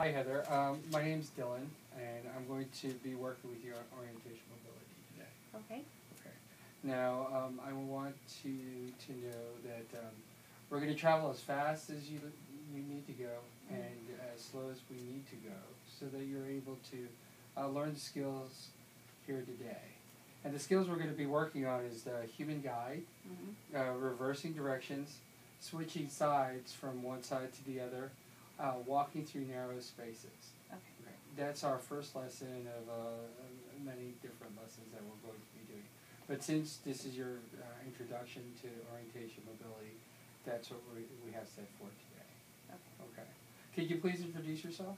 Hi Heather, my name's Dylan, and I'm going to be working with you on orientation mobility today. Okay. Okay. Now, I want to know that we're going to travel as fast as you need to go, and as slow as we need to go, so that you're able to learn the skills here today. And the skills we're going to be working on is the human guide, reversing directions, switching sides from one side to the other, walking through narrow spaces. Okay. That's our first lesson of many different lessons that we're going to be doing. But since this is your introduction to orientation mobility, that's what we have set for today. Okay. Okay. Could you please introduce yourself?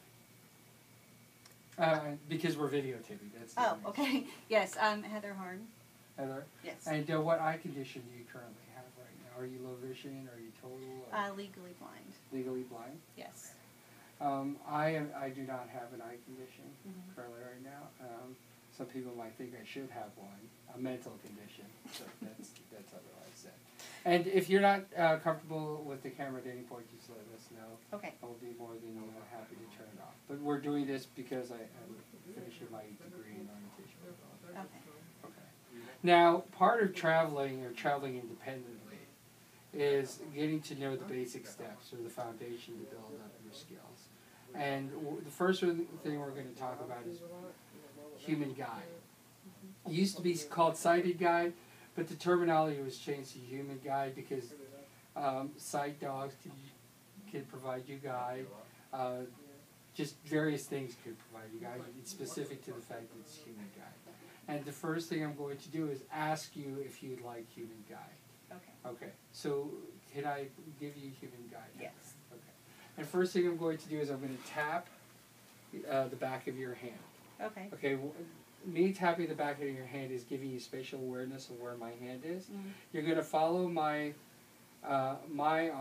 Because we're videotaping. That's the reason. Okay. Yes, I'm Heather Harn. Heather? Yes. And what eye condition do you currently have right now? Are you low vision? Are you total? Legally blind. Legally blind? Yes. I do not have an eye condition currently right now. Some people might think I should have one, a mental condition, but that's otherwise said. And if you're not comfortable with the camera at any point, just let us know. Okay. I'll be more than happy to turn it off. But we're doing this because I'm finishing my degree in orientation mobility. Okay. Okay. Now, part of traveling or traveling independently is getting to know the basic steps or the foundation to build up your skills. And the first thing we're going to talk about is human guide. It used to be called sighted guide, but the terminology was changed to human guide because sight dogs can provide you guide. Just various things could provide you guide. It's specific to the fact that it's human guide. And the first thing I'm going to do is ask you if you'd like human guide. Okay. Okay. So can I give you human guide? Yes. Okay. And first thing I'm going to do is I'm going to tap the back of your hand. Okay. Okay. Me tapping the back of your hand is giving you spatial awareness of where my hand is. You're going to follow my my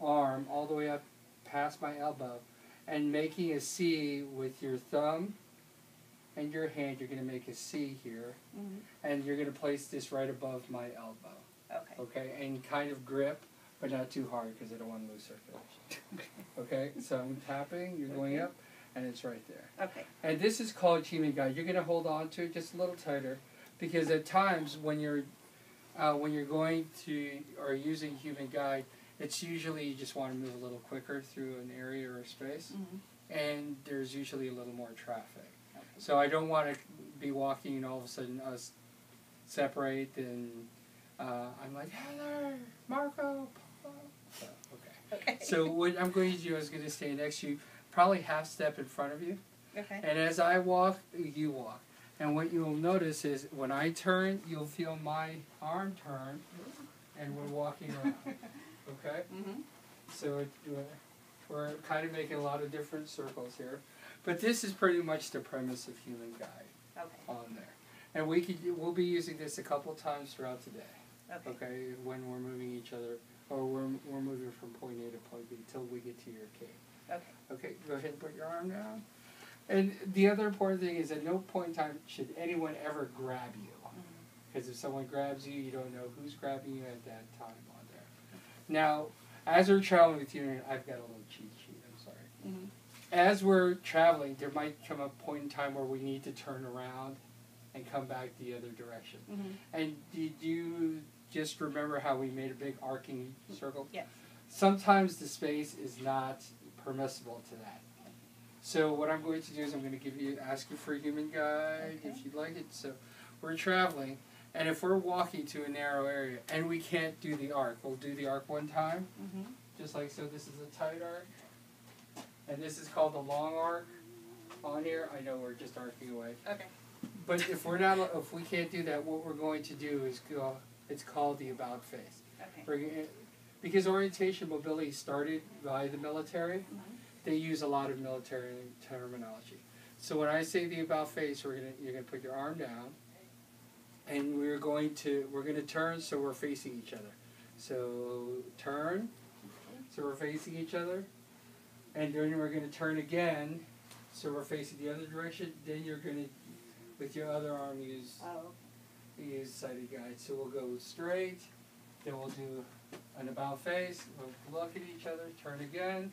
arm all the way up past my elbow and making a C with your thumb and your hand. You're going to make a C here, and you're going to place this right above my elbow. Okay. Okay, and kind of grip, but not too hard because I don't want to lose circulation. Okay, so I'm tapping, you're going up, and it's right there. Okay. And this is called human guide. You're going to hold on to it just a little tighter, because at times when you're going to or using human guide, it's usually you just want to move a little quicker through an area or a space, and there's usually a little more traffic. Okay. So I don't want to be walking and all of a sudden us separate and I'm like, Heather, Marco, Paul. So, okay. So what I'm going to do is going to stay next to you, probably half step in front of you. Okay. And as I walk, you walk. And what you'll notice is when I turn, you'll feel my arm turn, and we're walking around. Okay? So we're kind of making a lot of different circles here. But this is pretty much the premise of human guide on there. And we'll be using this a couple of times throughout the day. Okay, when we're moving each other, or we're moving from point A to point B until we get to your cave. Okay. Okay, go ahead and put your arm down. And the other important thing is at no point in time should anyone ever grab you. Because if someone grabs you, you don't know who's grabbing you at that time on there. Now, as we're traveling with you, I've got a little cheat sheet, I'm sorry. As we're traveling, there might come a point in time where we need to turn around and come back the other direction. And did you just remember how we made a big arcing circle? Yes. Sometimes the space is not permissible to that. So what I'm going to do is I'm going to ask you for a human guide if you'd like it. So we're traveling, and if we're walking to a narrow area and we can't do the arc, we'll do the arc one time, just like so. This is a tight arc, and this is called the long arc. On here, I know we're just arcing away. Okay. But if we can't do that, what we're going to do is it's called the about face. Okay. Because orientation mobility started by the military, they use a lot of military terminology. So when I say the about face, you're gonna put your arm down, and we're gonna turn so we're facing each other. So turn, so we're facing each other, and then we're gonna turn again, so we're facing the other direction. Then you're gonna, with your other arm, use sighted guide. So we'll go straight, then we'll do an about face, we'll look at each other, turn again,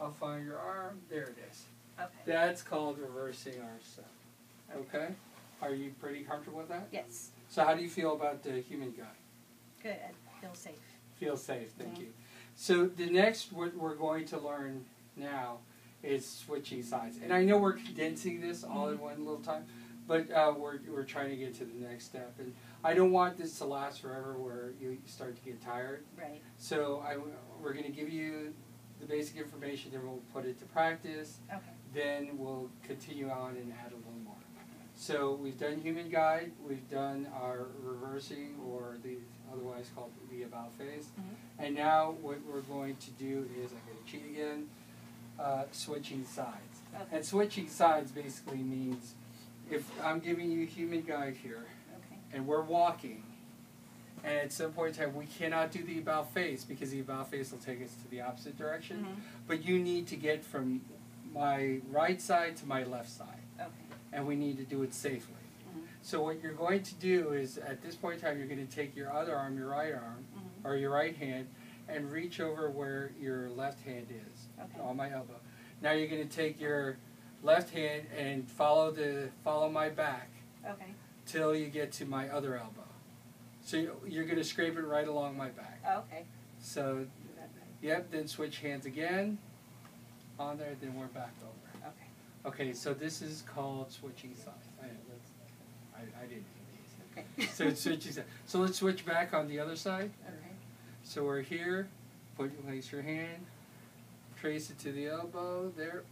I'll find your arm, there it is. Okay. That's called reversing our step. Okay? Are you pretty comfortable with that? Yes. So how do you feel about the human guide? Good. I feel safe. Feel safe, thank Mhm. you. So the next what we're going to learn now is switching sides. And I know we're condensing this all in one little time, but we're trying to get to the next step. And I don't want this to last forever where you start to get tired. Right. So we're going to give you the basic information, then we'll put it to practice. Okay. Then we'll continue on and add a little more. So we've done human guide, we've done our reversing, or the otherwise called the about phase. Mm-hmm. And now what we're going to do is, I'm going to cheat again, switching sides. Okay. And switching sides basically means if I'm giving you human guide here, Okay. and we're walking, and at some point in time we cannot do the about face because the about face will take us to the opposite direction, Mm-hmm. but you need to get from my right side to my left side, Okay. and we need to do it safely. Mm-hmm. So what you're going to do is, at this point in time, you're going to take your other arm, your right arm, Mm-hmm. or your right hand, and reach over where your left hand is, Okay. on my elbow. Now you're going to take your left hand and follow my back Okay. till you get to my other elbow. So you're going to scrape it right along my back. Okay. So, Do that right. yep, then switch hands again, on there, then we're back over. Okay. Okay, so this is called switching sides. I didn't do these. Okay. So it's switching sides. So let's switch back on the other side. Okay. So we're here, place your hand, trace it to the elbow, there,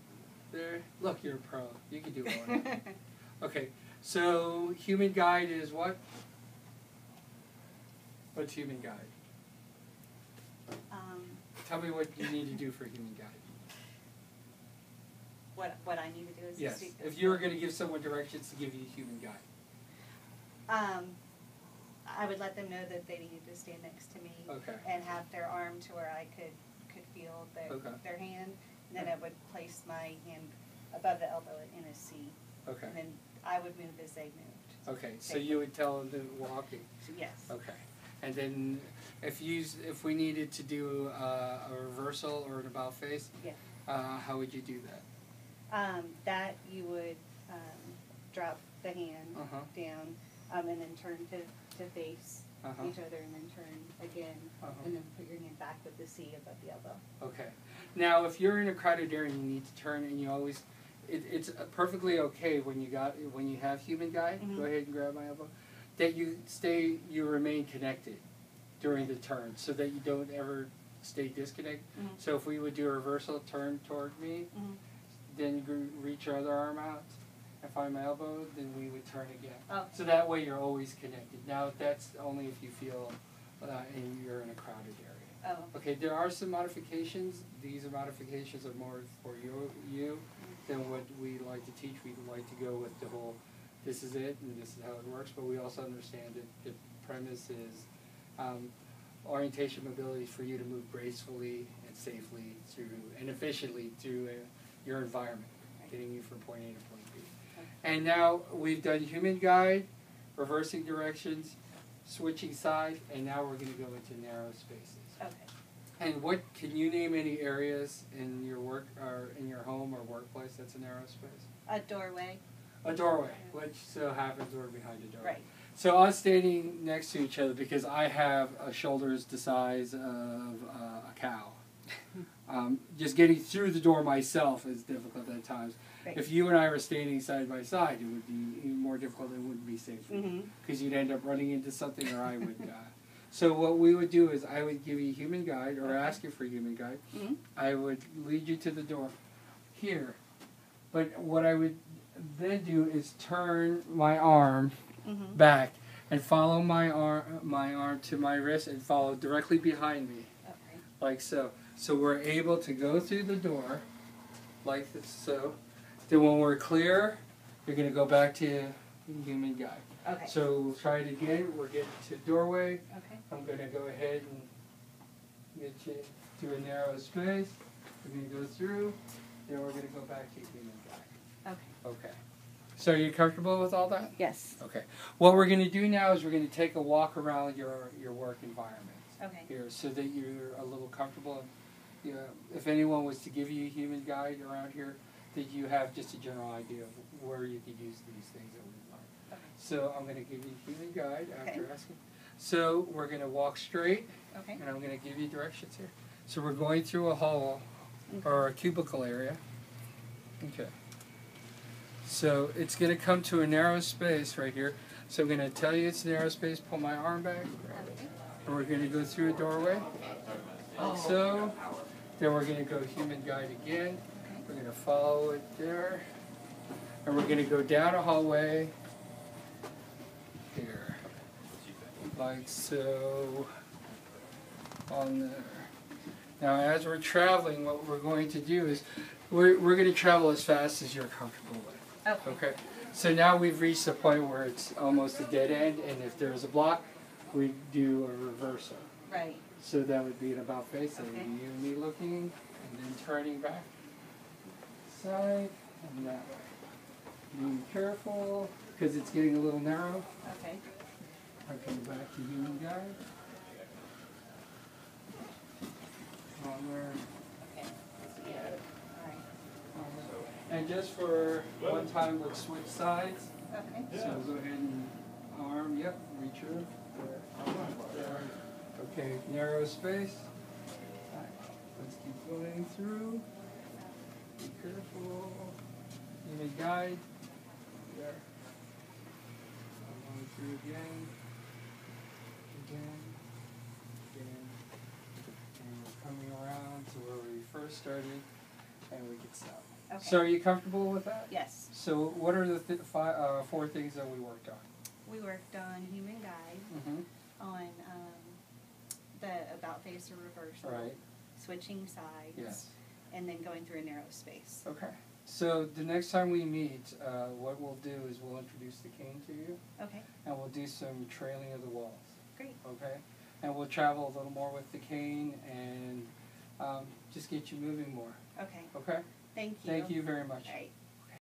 look, you're a pro, you can do all that. Okay, so human guide is what? What's human guide? Tell me what you need to do for human guide. What I need to do is Yes, speak if you were going to give someone directions to give you human guide. I would let them know that they needed to stand next to me Okay. and have their arm to where I could feel Okay. their hand. And then I would place my hand above the elbow in a C. Okay. And then I would move as they moved. Okay, so you would tell them to walking. So yes. Okay. And then if we needed to do a reversal or an about face, Yeah. How would you do that? That you would drop the hand Uh-huh. down and then turn to face Uh-huh. each other and then turn again Uh-huh. and then put your hand back with the C above the elbow. Okay. Now, if you're in a crowded area and you need to turn, and you always, it's perfectly okay when you have human guide. Mhm. Go ahead and grab my elbow. That you remain connected during the turn, so that you don't ever stay disconnected. Mhm. So if we would do a reversal, turn toward me, Mhm. then reach your other arm out and find my elbow, then we would turn again. Oh. So that way you're always connected. Now that's only if you feel you're in a crowded area. Oh. Okay, there are some modifications. These modifications are more for you than what we like to teach. We like to go with the whole, this is it and this is how it works, but we also understand that the premise is orientation mobility for you to move gracefully and safely through and efficiently through your environment, getting you from point A to point B. And now we've done human guide, reversing directions, switching sides, and now we're going to go into narrow spaces. Okay. And can you name any areas in your work or in your home or workplace that's a narrow space? A doorway. A doorway, which so happens we're behind a doorway. Right. So us standing next to each other, because I have shoulders the size of a cow. Just getting through the door myself is difficult at times. Right. If you and I were standing side by side, it would be even more difficult. It wouldn't be safe because you'd end up running into something, or I would. So what we would do is I would give you human guide, or ask you for human guide. Mm-hmm. I would lead you to the door here, but what I would then do is turn my arm back and follow my arm to my wrist and follow directly behind me, Okay. like so. So we're able to go through the door, like this. So then when we're clear, you're going to go back to human guide. Okay. So we'll try it again. We're getting to doorway. Okay. I'm going to go ahead and get you to a narrow space. We're going to go through. Then we're going to go back to human guide. Okay. Okay. So are you comfortable with all that? Yes. Okay. What we're going to do now is we're going to take a walk around your work environment Okay. here, so that you're a little comfortable. You know, if anyone was to give you a human guide around here, that you have just a general idea of where you could use these things that we've learned. Okay. So I'm going to give you a human guide after Okay. asking. So we're going to walk straight, Okay. and I'm going to give you directions here. So we're going through a hall or a cubicle area. Okay. So it's going to come to a narrow space right here. So I'm going to tell you it's a narrow space, pull my arm back, and we're going to go through a doorway. So then we're going to go human guide again. We're going to follow it there. And we're going to go down a hallway here. Like so. On there. Now as we're traveling, what we're going to do is we're going to travel as fast as you're comfortable with. Okay. Okay. So now we've reached the point where it's almost a dead end, and if there's a block, we do a reversal. Right. So that would be an about face, that would Okay. be you and me looking, and then turning back, side, and that way. Being careful, because it's getting a little narrow. Okay. I come back to human guide. On there. Okay. Yeah. All right. On there. And just for one time, let's switch sides. Okay. So go ahead and arm, yep, reach her. There. Okay, narrow space. Alright, let's keep going through. Be careful. Human guide. There. Going through again. Again. Again. And we're coming around to where we first started, and we can stop. Okay. So are you comfortable with that? Yes. So what are the four things that we worked on? We worked on human guide, Mm-hmm. on the about face or reversal, Right. switching sides, Yes. and then going through a narrow space. Okay. So the next time we meet, what we'll do is we'll introduce the cane to you, Okay. and we'll do some trailing of the walls. Great. Okay. And we'll travel a little more with the cane and just get you moving more. Okay. Okay. Thank you. Thank you very much. All right.